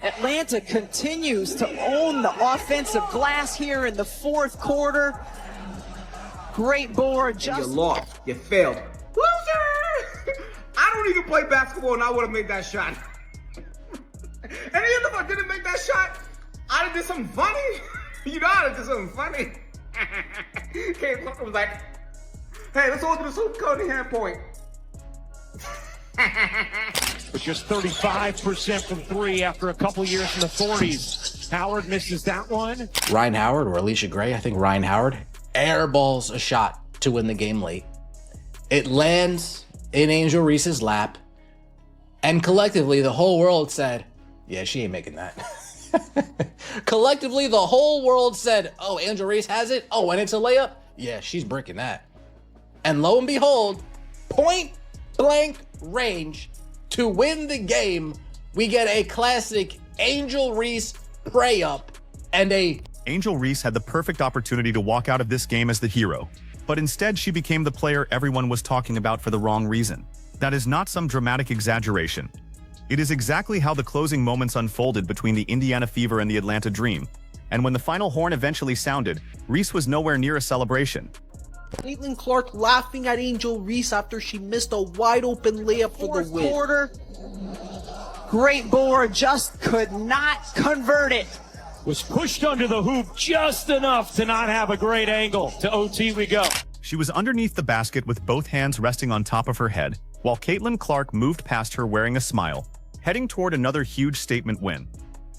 Atlanta continues to own the offensive glass here in the fourth quarter. Great board. You lost. You failed. Loser! I don't even play basketball and I would have made that shot. And even if I didn't make that shot, I'd have did something funny. You know, I'd have did something funny. Kate was like, hey, let's all do this hoop code hand point. But just 35% from three after a couple years in the 40s. Howard misses that one. Ryan Howard or Alicia Gray, I think Ryan Howard, airballs a shot to win the game late. It lands in Angel Reese's lap, and collectively the whole world said, yeah, she ain't making that. Collectively, the whole world said, oh, Angel Reese has it? Oh, and it's a layup? Yeah, she's bricking that. And lo and behold, point blank range to win the game, we get a classic Angel Reese pray up and a... Angel Reese had the perfect opportunity to walk out of this game as the hero, but instead she became the player everyone was talking about for the wrong reason. That is not some dramatic exaggeration. It is exactly how the closing moments unfolded between the Indiana Fever and the Atlanta Dream. And when the final horn eventually sounded, Reese was nowhere near a celebration. Caitlin Clark laughing at Angel Reese after she missed a wide-open layup for the win. Quarter. Great board, just could not convert it. Was pushed under the hoop just enough to not have a great angle. To OT we go. She was underneath the basket with both hands resting on top of her head, while Caitlin Clark moved past her wearing a smile, heading toward another huge statement win.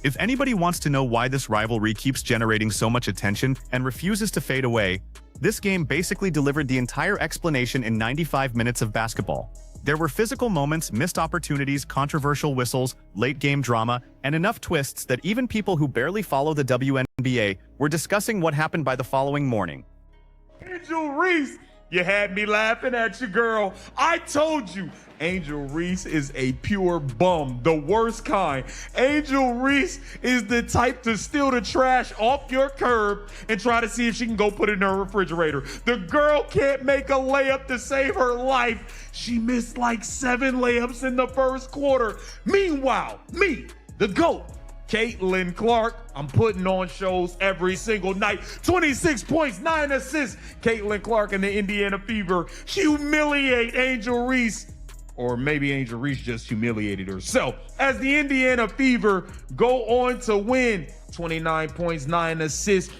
If anybody wants to know why this rivalry keeps generating so much attention and refuses to fade away, this game basically delivered the entire explanation in 95 minutes of basketball. There were physical moments, missed opportunities, controversial whistles, late-game drama, and enough twists that even people who barely follow the WNBA were discussing what happened by the following morning. Angel Reese, you had me laughing at you, girl. I told you, Angel Reese is a pure bum, the worst kind. Angel Reese is the type to steal the trash off your curb and try to see if she can go put it in her refrigerator. The girl can't make a layup to save her life. She missed like 7 layups in the first quarter. Meanwhile, me, the GOAT, Caitlin Clark, I'm putting on shows every single night. 26 points, 9 assists. Caitlin Clark and the Indiana Fever humiliate Angel Reese. Or maybe Angel Reese just humiliated herself. As the Indiana Fever go on to win 29 points, 9 assists.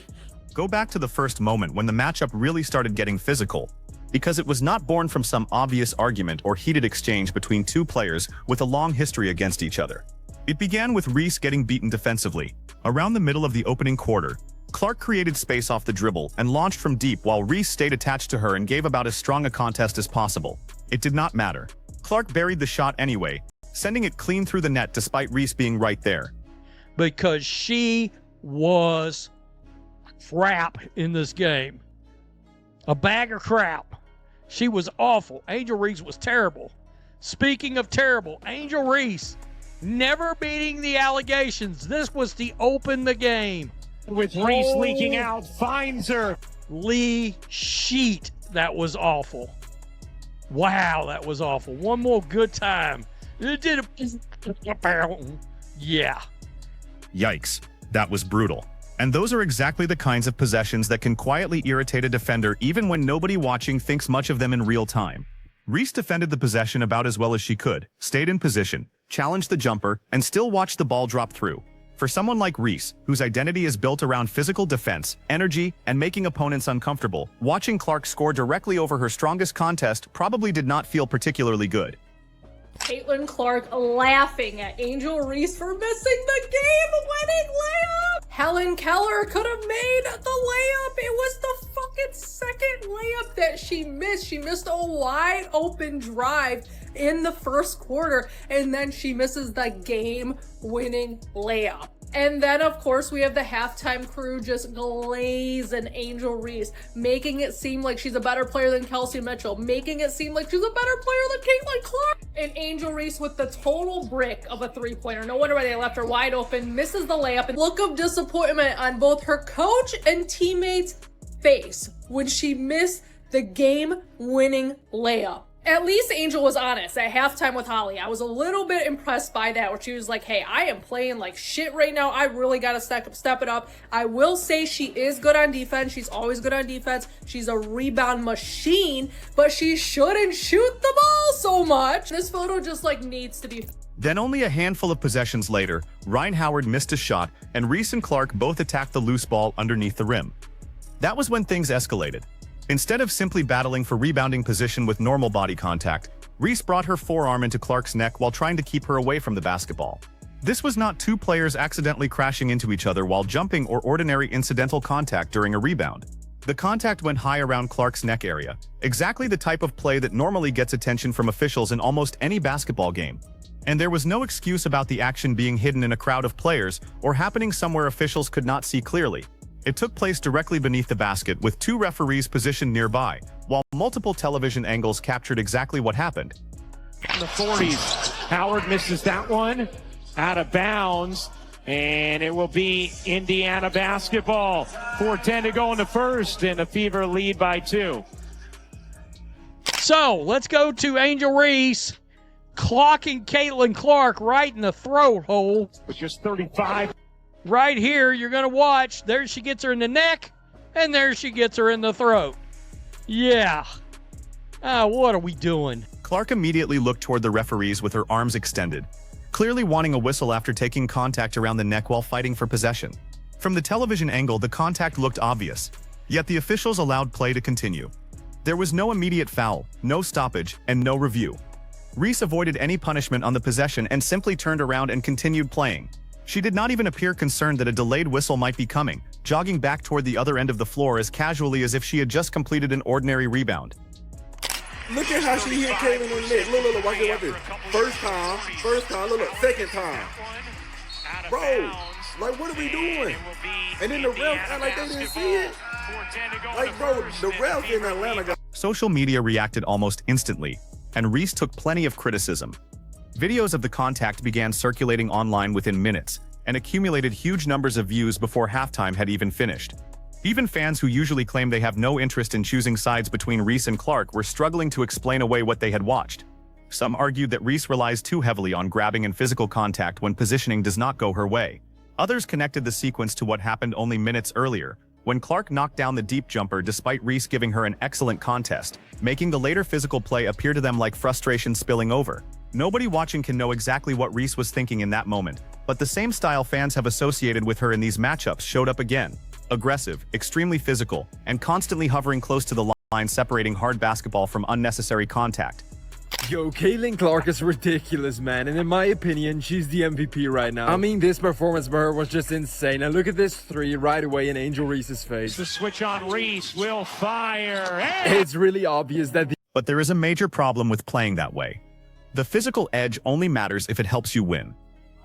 Go back to the first moment when the matchup really started getting physical, because it was not born from some obvious argument or heated exchange between two players with a long history against each other. It began with Reese getting beaten defensively. Around the middle of the opening quarter, Clark created space off the dribble and launched from deep while Reese stayed attached to her and gave about as strong a contest as possible. It did not matter. Clark buried the shot anyway, sending it clean through the net despite Reese being right there. Because she was crap in this game. A bag of crap. She was awful. Angel Reese was terrible. Speaking of terrible, Angel Reese never beating the allegations. This was to open the game. With Reese leaking out, finds her. Lee Sheet, that was awful. Wow, that was awful. One more good time. It did a... Yeah. Yikes, that was brutal. And those are exactly the kinds of possessions that can quietly irritate a defender even when nobody watching thinks much of them in real time. Reese defended the possession about as well as she could, stayed in position, challenged the jumper, and still watched the ball drop through. For someone like Reese, whose identity is built around physical defense, energy, and making opponents uncomfortable, watching Clark score directly over her strongest contest probably did not feel particularly good. Caitlin Clark laughing at Angel Reese for missing the game-winning layup. Helen Keller could have made the layup. It was the fucking second layup that she missed. She missed a wide open drive in the first quarter, and then she misses the game-winning layup. And then, of course, we have the halftime crew just glazing Angel Reese, making it seem like she's a better player than Kelsey Mitchell, making it seem like she's a better player than Caitlin Clark. And Angel Reese with the total brick of a three-pointer. No wonder why they left her wide open, misses the layup. And look of disappointment on both her coach and teammates' face when she missed the game-winning layup. At least Angel was honest at halftime with Holly. I was a little bit impressed by that, where she was like, hey, I am playing like shit right now. I really got to step it up. I will say she is good on defense. She's always good on defense. She's a rebound machine, but she shouldn't shoot the ball so much. This photo just like needs to be... Then only a handful of possessions later, Rhyne Howard missed a shot and Reese and Clark both attacked the loose ball underneath the rim. That was when things escalated. Instead of simply battling for rebounding position with normal body contact, Reese brought her forearm into Clark's neck while trying to keep her away from the basketball. This was not two players accidentally crashing into each other while jumping or ordinary incidental contact during a rebound. The contact went high around Clark's neck area, exactly the type of play that normally gets attention from officials in almost any basketball game. And there was no excuse about the action being hidden in a crowd of players or happening somewhere officials could not see clearly. It took place directly beneath the basket with two referees positioned nearby, while multiple television angles captured exactly what happened. In the 40s, Howard misses that one, out of bounds, and it will be Indiana basketball. 4:10 to go in the first, and the Fever lead by 2. So let's go to Angel Reese clocking Caitlin Clark right in the throat hole. With just 35. Right here, you're going to watch. There she gets her in the neck, and there she gets her in the throat. Yeah. What are we doing? Clark immediately looked toward the referees with her arms extended, clearly wanting a whistle after taking contact around the neck while fighting for possession. From the television angle, the contact looked obvious, yet the officials allowed play to continue. There was no immediate foul, no stoppage, and no review. Reese avoided any punishment on the possession and simply turned around and continued playing. She did not even appear concerned that a delayed whistle might be coming, jogging back toward the other end of the floor as casually as if she had just completed an ordinary rebound. Look at how she hit Caitlin on the neck. Look, watch this. First time, look, second time. Bro, like, what are we doing? And then the refs act like they didn't see it. Like, bro, the refs in Atlanta got... Social media reacted almost instantly, and Reese took plenty of criticism. Videos of the contact began circulating online within minutes and accumulated huge numbers of views before halftime had even finished. Even fans who usually claim they have no interest in choosing sides between Reese and Clark were struggling to explain away what they had watched. Some argued that Reese relies too heavily on grabbing and physical contact when positioning does not go her way. Others connected the sequence to what happened only minutes earlier, when Clark knocked down the deep jumper despite Reese giving her an excellent contest, making the later physical play appear to them like frustration spilling over. Nobody watching can know exactly what Reese was thinking in that moment, but the same style fans have associated with her in these matchups showed up again. Aggressive, extremely physical, and constantly hovering close to the line separating hard basketball from unnecessary contact. Yo, Caitlin Clark is ridiculous, man, and in my opinion, she's the MVP right now. I mean, this performance by her was just insane, and look at this three right away in Angel Reese's face. The switch on Reese will fire. Hey! It's really obvious that But there is a major problem with playing that way. The physical edge only matters if it helps you win.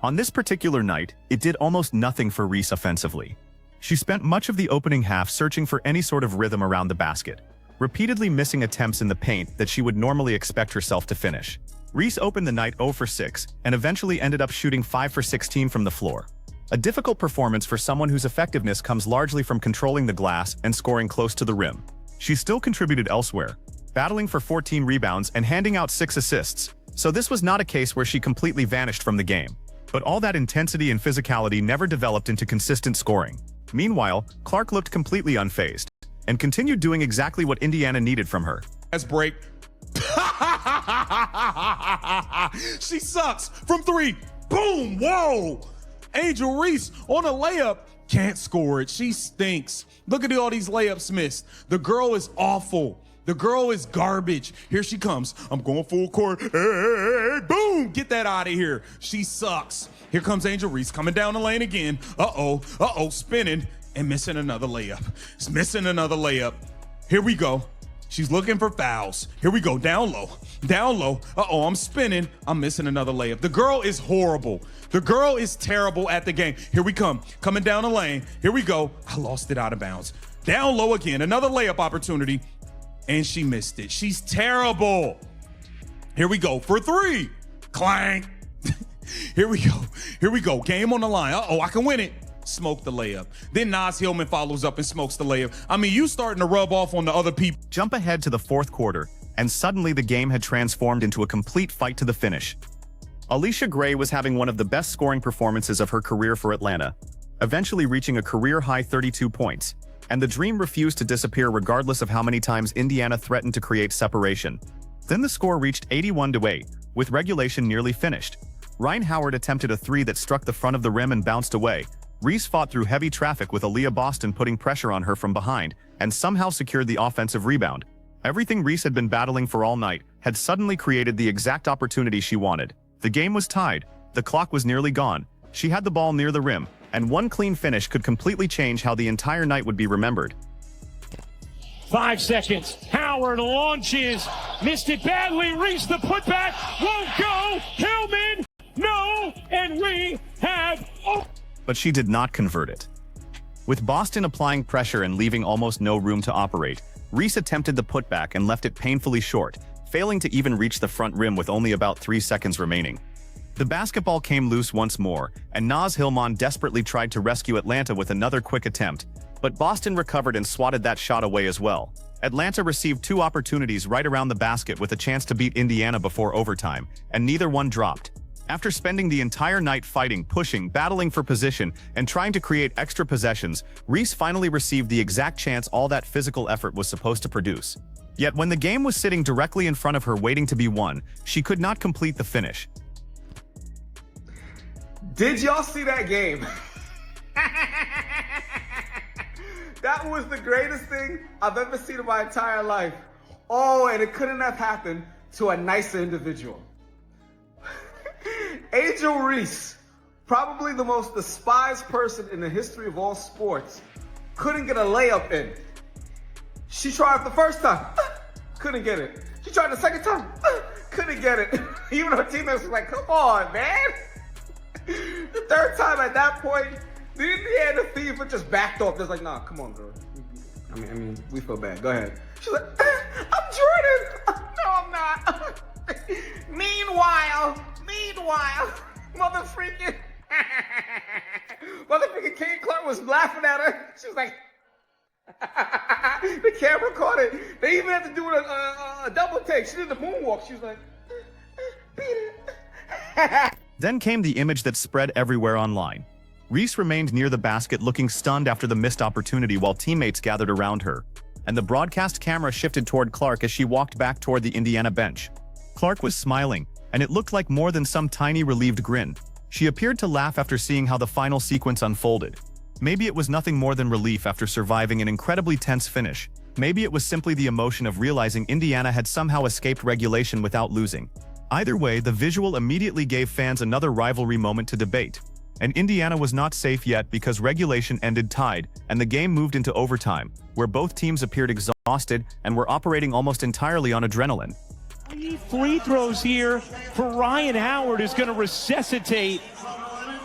On this particular night, it did almost nothing for Reese offensively. She spent much of the opening half searching for any sort of rhythm around the basket, repeatedly missing attempts in the paint that she would normally expect herself to finish. Reese opened the night 0 for 6 and eventually ended up shooting 5 for 16 from the floor. A difficult performance for someone whose effectiveness comes largely from controlling the glass and scoring close to the rim. She still contributed elsewhere, battling for 14 rebounds and handing out 6 assists, so this was not a case where she completely vanished from the game. But all that intensity and physicality never developed into consistent scoring. Meanwhile, Clark looked completely unfazed and continued doing exactly what Indiana needed from her. Let's break. She sucks from 3. Boom, whoa. Angel Reese on a layup. Can't score it. She stinks. Look at all these layups missed. The girl is awful. The girl is garbage. Here she comes. I'm going full court. Hey, boom, get that out of here. She sucks. Here comes Angel Reese coming down the lane again. Uh-oh, spinning and missing another layup. It's missing another layup. Here we go. She's looking for fouls. Here we go, down low. Uh-oh, I'm spinning. I'm missing another layup. The girl is horrible. The girl is terrible at the game. Here we come, coming down the lane. Here we go. I lost it out of bounds. Down low again, another layup opportunity. And she missed it. She's terrible. Here we go for 3. Clank. Here we go. Game on the line. Uh-oh, I can win it. Smoke the layup. Then Nas Hillman follows up and smokes the layup. I mean, you starting to rub off on the other people. Jump ahead to the fourth quarter, and suddenly the game had transformed into a complete fight to the finish. Alicia Gray was having one of the best scoring performances of her career for Atlanta, eventually reaching a career-high 32 points, and the dream refused to disappear regardless of how many times Indiana threatened to create separation. Then the score reached 81-8, with regulation nearly finished. Ryan Howard attempted a three that struck the front of the rim and bounced away. Reese fought through heavy traffic with Aaliyah Boston putting pressure on her from behind and somehow secured the offensive rebound. Everything Reese had been battling for all night had suddenly created the exact opportunity she wanted. The game was tied, the clock was nearly gone, she had the ball near the rim, and one clean finish could completely change how the entire night would be remembered. 5 seconds. Howard launches. Missed it badly. Reese the putback. Won't go. Hillman. No. And we have... But she did not convert it. With Boston applying pressure and leaving almost no room to operate, Reese attempted the putback and left it painfully short, failing to even reach the front rim with only about 3 seconds remaining. The basketball came loose once more, and Naz Hillman desperately tried to rescue Atlanta with another quick attempt, but Boston recovered and swatted that shot away as well. Atlanta received 2 opportunities right around the basket with a chance to beat Indiana before overtime, and neither one dropped. After spending the entire night fighting, pushing, battling for position, and trying to create extra possessions, Reese finally received the exact chance all that physical effort was supposed to produce. Yet when the game was sitting directly in front of her waiting to be won, she could not complete the finish. Did y'all see that game? That was the greatest thing I've ever seen in my entire life. Oh, and it couldn't have happened to a nicer individual. Angel Reese, probably the most despised person in the history of all sports, couldn't get a layup in. She tried the first time, couldn't get it. She tried the second time, couldn't get it. Even her teammates were like, come on, man. The third time at that point, the Indiana Fever just backed off. They're like, nah, come on, girl. I mean, we feel bad. Go ahead. She's like, I'm Jordan. No, I'm not. Meanwhile, mother freaking King Clark was laughing at her. She was like, the camera caught it. They even had to do a double take. She did the moonwalk. She was like, beat it. Then came the image that spread everywhere online. Reese remained near the basket looking stunned after the missed opportunity while teammates gathered around her, and the broadcast camera shifted toward Clark as she walked back toward the Indiana bench. Clark was smiling, and it looked like more than some tiny relieved grin. She appeared to laugh after seeing how the final sequence unfolded. Maybe it was nothing more than relief after surviving an incredibly tense finish. Maybe it was simply the emotion of realizing Indiana had somehow escaped regulation without losing. Either way, the visual immediately gave fans another rivalry moment to debate. And Indiana was not safe yet because regulation ended tied, and the game moved into overtime, where both teams appeared exhausted and were operating almost entirely on adrenaline. 3 free throws here for Ryan Howard is going to resuscitate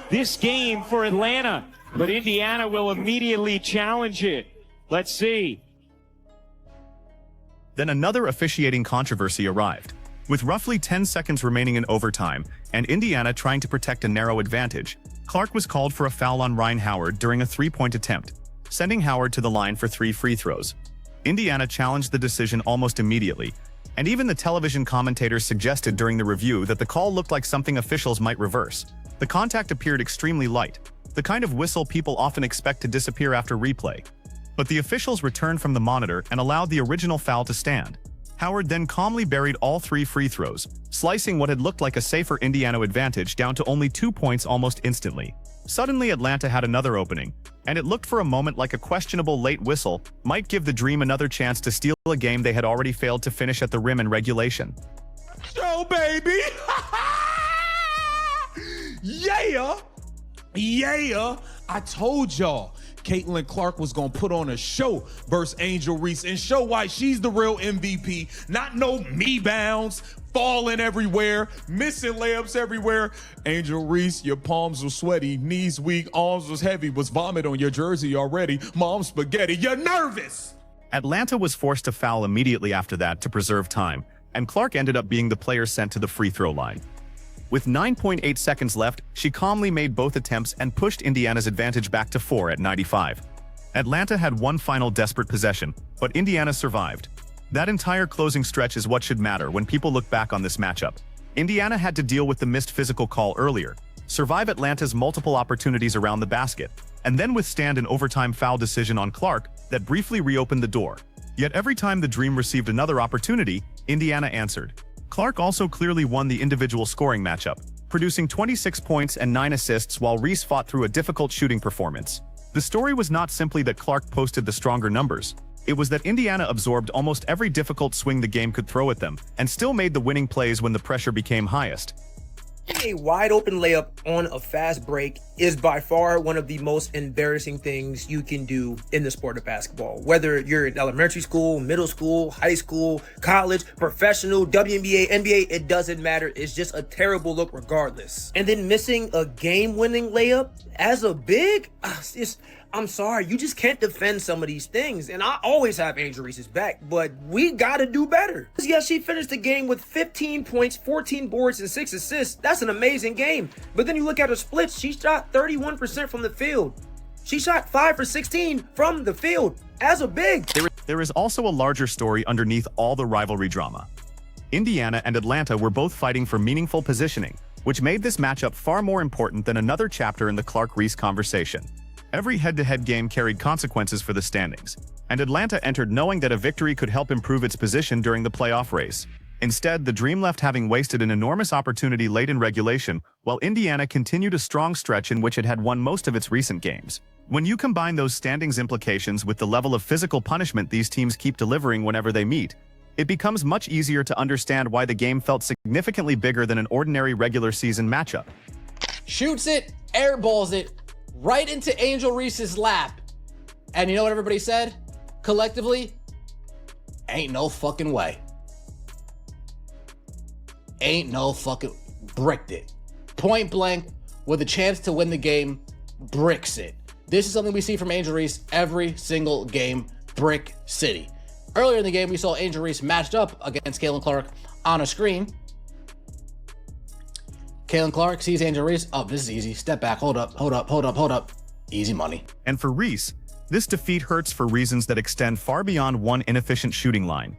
this game for Atlanta, but Indiana will immediately challenge it. Let's see. Then another officiating controversy arrived. With roughly 10 seconds remaining in overtime, and Indiana trying to protect a narrow advantage, Clark was called for a foul on Ryan Howard during a 3-point attempt, sending Howard to the line for 3 free throws. Indiana challenged the decision almost immediately, and even the television commentators suggested during the review that the call looked like something officials might reverse. The contact appeared extremely light, the kind of whistle people often expect to disappear after replay. But the officials returned from the monitor and allowed the original foul to stand. Howard then calmly buried all 3 free throws, slicing what had looked like a safer Indiana advantage down to only 2 points almost instantly. Suddenly, Atlanta had another opening, and it looked for a moment like a questionable late whistle might give the Dream another chance to steal a game they had already failed to finish at the rim in regulation. Show, baby! Yeah! Yeah! I told y'all. Caitlin Clark was gonna put on a show versus Angel Reese and show why she's the real MVP. Not no me bounds, falling everywhere, missing layups everywhere. Angel Reese, your palms were sweaty, knees weak, arms was heavy, was vomit on your jersey already. Mom spaghetti, you're nervous. Atlanta was forced to foul immediately after that to preserve time, and Clark ended up being the player sent to the free throw line. With 9.8 seconds left, she calmly made both attempts and pushed Indiana's advantage back to 4 at 95. Atlanta had one final desperate possession, but Indiana survived. That entire closing stretch is what should matter when people look back on this matchup. Indiana had to deal with the missed physical call earlier, survive Atlanta's multiple opportunities around the basket, and then withstand an overtime foul decision on Clark that briefly reopened the door. Yet every time the Dream received another opportunity, Indiana answered. Clark also clearly won the individual scoring matchup, producing 26 points and 9 assists while Reese fought through a difficult shooting performance. The story was not simply that Clark posted the stronger numbers. It was that Indiana absorbed almost every difficult swing the game could throw at them and still made the winning plays when the pressure became highest. A wide open layup on a fast break is by far one of the most embarrassing things you can do in the sport of basketball. Whether you're in elementary school, middle school, high school, college, professional, WNBA, NBA, it doesn't matter. It's just a terrible look regardless. And then missing a game-winning layup as a big, I'm sorry, you just can't defend some of these things. And I always have Angel Reese's back, but we gotta do better. Yeah, she finished the game with 15 points, 14 boards, and 6 assists. That's an amazing game. But then you look at her splits, she shot 31% from the field. She shot 5 for 16 from the field as a big. There is also a larger story underneath all the rivalry drama. Indiana and Atlanta were both fighting for meaningful positioning, which made this matchup far more important than another chapter in the Clark-Reese conversation. Every head-to-head game carried consequences for the standings, and Atlanta entered knowing that a victory could help improve its position during the playoff race. Instead, the Dream left having wasted an enormous opportunity late in regulation, while Indiana continued a strong stretch in which it had won most of its recent games. When you combine those standings implications with the level of physical punishment these teams keep delivering whenever they meet, it becomes much easier to understand why the game felt significantly bigger than an ordinary regular season matchup. Shoots it, airballs it, right into Angel Reese's lap. And you know what everybody said? Collectively, ain't no fucking way. Ain't no fucking, bricked it. Point blank, with a chance to win the game, bricks it. This is something we see from Angel Reese every single game, Brick City. Earlier in the game, we saw Angel Reese matched up against Caitlin Clark on a screen. Caitlin Clark sees Angel Reese. Oh, this is easy. Step back. Hold up. Easy money. And for Reese, this defeat hurts for reasons that extend far beyond one inefficient shooting line.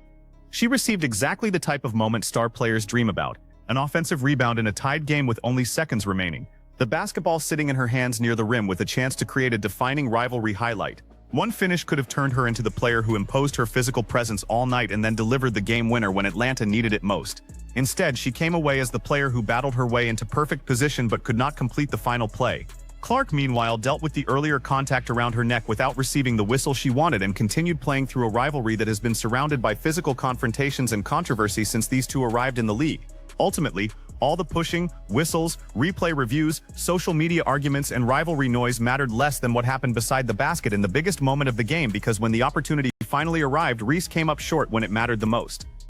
She received exactly the type of moment star players dream about, an offensive rebound in a tied game with only seconds remaining, the basketball sitting in her hands near the rim with a chance to create a defining rivalry highlight. One finish could have turned her into the player who imposed her physical presence all night and then delivered the game winner when Atlanta needed it most. Instead, she came away as the player who battled her way into perfect position but could not complete the final play. Clark, meanwhile, dealt with the earlier contact around her neck without receiving the whistle she wanted and continued playing through a rivalry that has been surrounded by physical confrontations and controversy since these two arrived in the league. Ultimately, all the pushing, whistles, replay reviews, social media arguments, and rivalry noise mattered less than what happened beside the basket in the biggest moment of the game, because when the opportunity finally arrived, Reese came up short when it mattered the most.